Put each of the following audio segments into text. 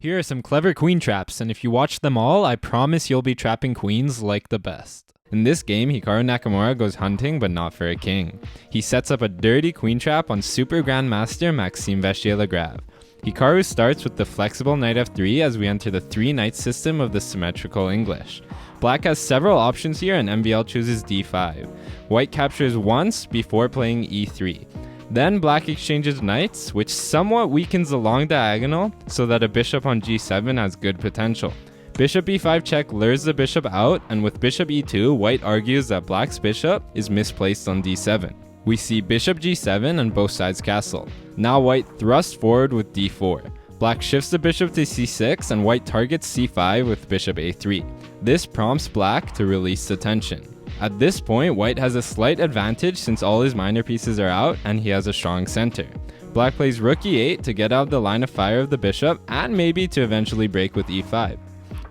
Here are some clever queen traps, and if you watch them all, I promise you'll be trapping queens like the best. In this game, Hikaru Nakamura goes hunting but not for a king. He sets up a dirty queen trap on Super Grandmaster Maxime Vachier-Lagrave. Hikaru starts with the flexible knight f3 as we enter the 3-knight system of the symmetrical English. Black has several options here and MVL chooses d5. White captures once before playing e3. Then black exchanges knights, which somewhat weakens the long diagonal so that a bishop on g7 has good potential. Bishop b5 check lures the bishop out, and with bishop e2, white argues that black's bishop is misplaced on d7. We see bishop g7 and both sides castle. Now white thrusts forward with d4. Black shifts the bishop to c6 and white targets c5 with bishop a3. This prompts black to release the tension. At this point, white has a slight advantage since all his minor pieces are out and he has a strong center. Black plays rook e8 to get out of the line of fire of the bishop and maybe to eventually break with e5.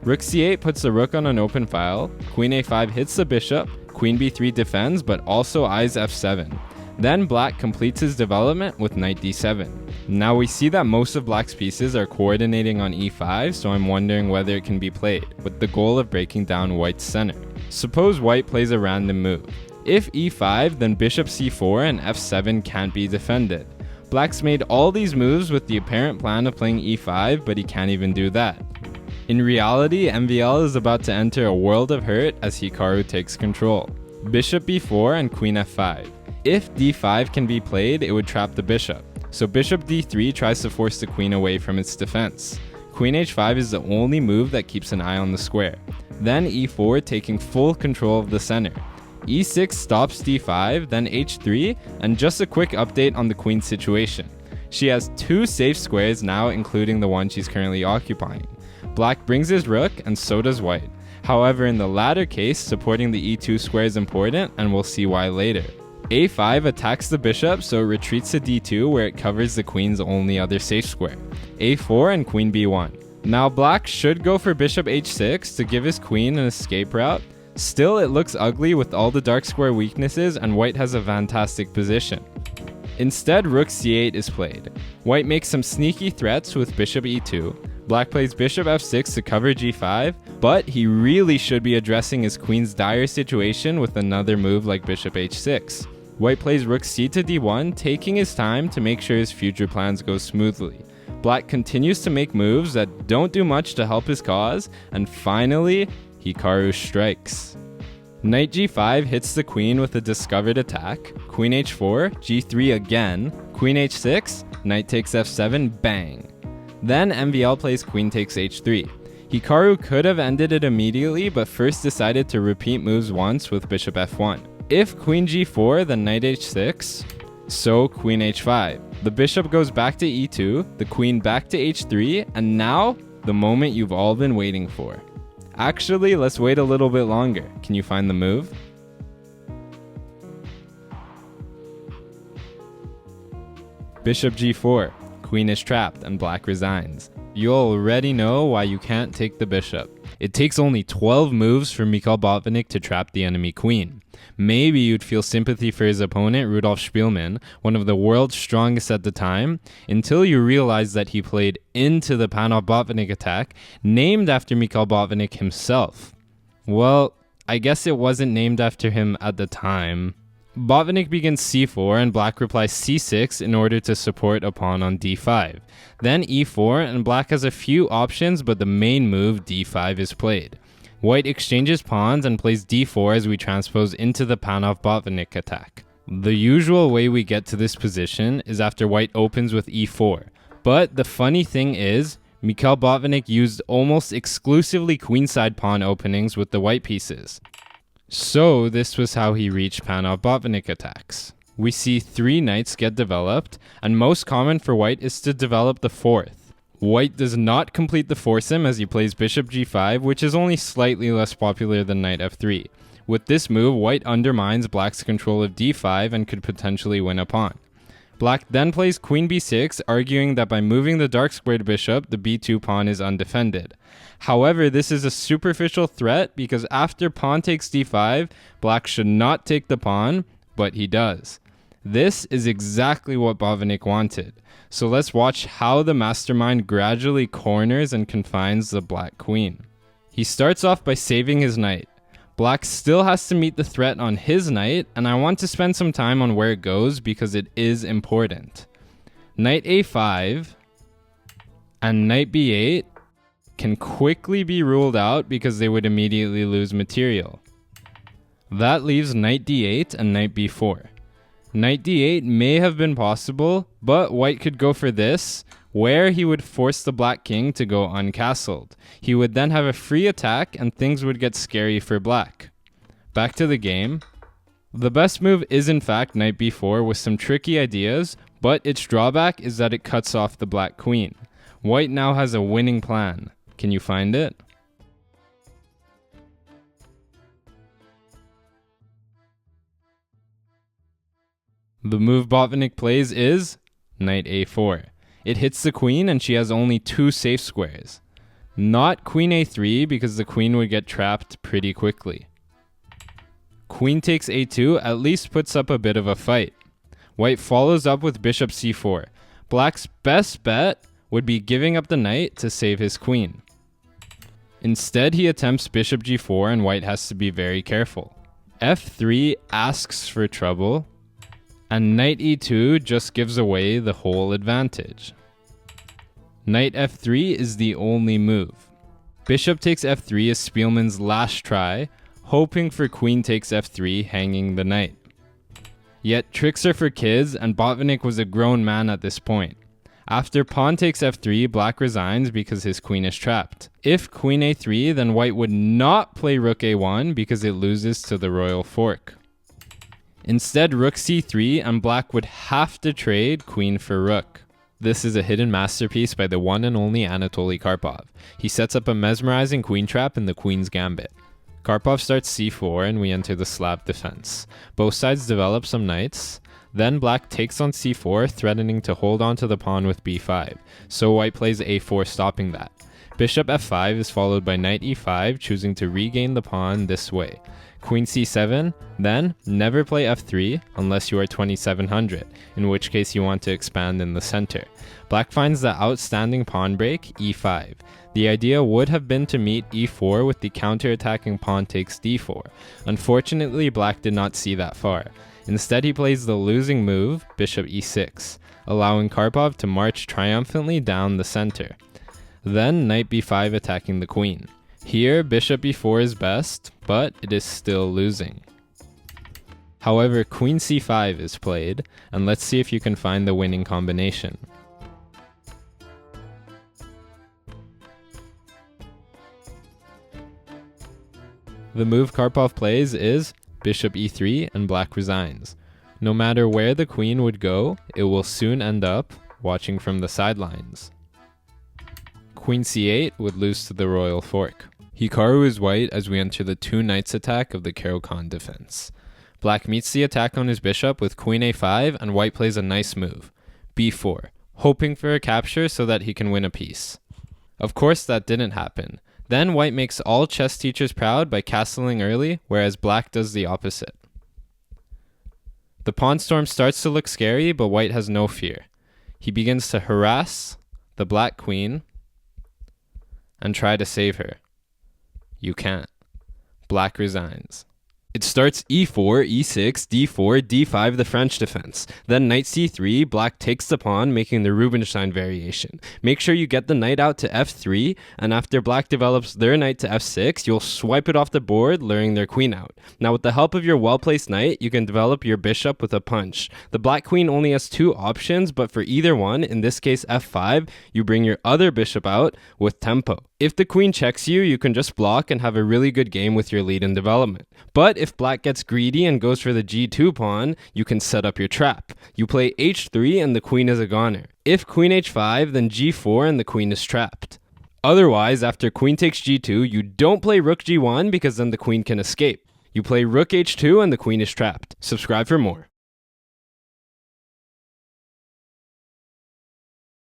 Rook c8 puts the rook on an open file, queen a5 hits the bishop, queen b3 defends but also eyes f7. Then black completes his development with knight d7. Now we see that most of black's pieces are coordinating on e5, so I'm wondering whether it can be played, with the goal of breaking down white's center. Suppose white plays a random move. If e5, then bishop c4 and f7 can't be defended. Black's made all these moves with the apparent plan of playing e5, but he can't even do that. In reality, MVL is about to enter a world of hurt as Hikaru takes control. Bishop b4 and queen f5. If d5 can be played, it would trap the bishop. So bishop d3 tries to force the queen away from its defense. Queen h5 is the only move that keeps an eye on the square. Then e4 taking full control of the center. e6 stops d5, then h3, and just a quick update on the queen's situation. She has 2 safe squares now, including the one she's currently occupying. Black brings his rook, and so does white. However, in the latter case, supporting the e2 square is important, and we'll see why later. a5 attacks the bishop, so it retreats to d2 where it covers the queen's only other safe square. a4 and queen b1. Now black should go for bishop h6 to give his queen an escape route. Still, it looks ugly with all the dark square weaknesses and white has a fantastic position. Instead, rook c8 is played. White makes some sneaky threats with bishop e2. Black plays bishop f6 to cover g5, but he really should be addressing his queen's dire situation with another move like bishop h6. White plays rook c to d1, taking his time to make sure his future plans go smoothly. Black continues to make moves that don't do much to help his cause, and finally, Hikaru strikes. Knight g5 hits the queen with a discovered attack, queen h4, g3 again, queen h6, knight takes f7, bang. Then MVL plays queen takes h3. Hikaru could have ended it immediately, but first decided to repeat moves once with bishop f1. If queen g4, then knight h6, so queen h5. The bishop goes back to e2, the queen back to h3, and now, the moment you've all been waiting for. Actually, let's wait a little bit longer. Can you find the move? Bishop g4. Queen is trapped and black resigns. You already know why you can't take the bishop. It takes only 12 moves for Mikhail Botvinnik to trap the enemy queen. Maybe you'd feel sympathy for his opponent, Rudolf Spielmann, one of the world's strongest at the time, until you realize that he played into the Panov-Botvinnik Attack, named after Mikhail Botvinnik himself. Well, I guess it wasn't named after him at the time. Botvinnik begins c4 and black replies c6 in order to support a pawn on d5. Then e4 and black has a few options, but the main move d5 is played. White exchanges pawns and plays d4 as we transpose into the Panov-Botvinnik attack. The usual way we get to this position is after white opens with e4. But the funny thing is, Mikhail Botvinnik used almost exclusively queenside pawn openings with the white pieces. So this was how he reached Panov-Botvinnik attacks. We see 3 knights get developed, and most common for white is to develop the 4th. White does not complete the foursome as he plays bishop g5, which is only slightly less popular than knight f3. With this move, white undermines black's control of d5 and could potentially win a pawn. Black then plays queen b6, arguing that by moving the dark squared bishop, the b2 pawn is undefended. However, this is a superficial threat because after pawn takes d5, black should not take the pawn, but he does. This is exactly what Botvinnik wanted. So let's watch how the mastermind gradually corners and confines the black queen. He starts off by saving his knight. Black still has to meet the threat on his knight, and I want to spend some time on where it goes because it is important. Knight a5 and knight b8 can quickly be ruled out because they would immediately lose material. That leaves knight d8 and knight b4. Knight d8 may have been possible, but white could go for this, where he would force the black king to go uncastled. He would then have a free attack and things would get scary for black. Back to the game. The best move is in fact knight b4 with some tricky ideas, but its drawback is that it cuts off the black queen. White now has a winning plan. Can you find it? The move Botvinnik plays is knight a4. It hits the queen and she has only 2 safe squares. Not queen a3 because the queen would get trapped pretty quickly. Queen takes a2 at least puts up a bit of a fight. White follows up with bishop c4. Black's best bet would be giving up the knight to save his queen. Instead, he attempts bishop g4 and white has to be very careful. f3 asks for trouble, and knight e2 just gives away the whole advantage. Knight f3 is the only move. Bishop takes f3 is Spielmann's last try, hoping for queen takes f3, hanging the knight. Yet tricks are for kids, and Botvinnik was a grown man at this point. After pawn takes f3, black resigns because his queen is trapped. If queen a3, then white would not play rook a1 because it loses to the royal fork. Instead, rook c3 and black would have to trade queen for rook. This is a hidden masterpiece by the one and only Anatoly Karpov. He sets up a mesmerizing queen trap in the queen's gambit. Karpov starts c4 and we enter the slab defense. Both sides develop some knights. Then black takes on c4, threatening to hold on to the pawn with b5, so white plays a4 stopping that. Bishop f5 is followed by knight e5, choosing to regain the pawn this way. Queen c7, then never play f3 unless you are 2700, in which case you want to expand in the center. Black finds the outstanding pawn break, e5. The idea would have been to meet e4 with the counter-attacking pawn takes d4. Unfortunately, black did not see that far. Instead, he plays the losing move, bishop e6, allowing Karpov to march triumphantly down the center. Then knight b5 attacking the queen. Here, bishop e4 is best, but it is still losing. However, queen c5 is played, and let's see if you can find the winning combination. The move Karpov plays is bishop e3 and black resigns. No matter where the queen would go, it will soon end up watching from the sidelines. Queen c8 would lose to the royal fork. Hikaru is white as we enter the 2 knights attack of the Caro-Kann Defence. Black meets the attack on his bishop with queen a5 and white plays a nice move, b4, hoping for a capture so that he can win a piece. Of course that didn't happen. Then white makes all chess teachers proud by castling early, whereas black does the opposite. The pawn storm starts to look scary, but white has no fear. He begins to harass the black queen and try to save her. You can't. Black resigns. It starts e4, e6, d4, d5 the French defense. Then knight c3, black takes the pawn, making the Rubinstein variation. Make sure you get the knight out to f3, and after black develops their knight to f6, you'll swipe it off the board, luring their queen out. Now with the help of your well-placed knight, you can develop your bishop with a punch. The black queen only has 2 options, but for either one, in this case f5, you bring your other bishop out with tempo. If the queen checks you, you can just block and have a really good game with your lead in development. But if black gets greedy and goes for the g2 pawn, you can set up your trap. You play h3 and the queen is a goner. If queen h5, then g4 and the queen is trapped. Otherwise, after queen takes g2, you don't play rook g1 because then the queen can escape. You play rook h2 and the queen is trapped. Subscribe for more.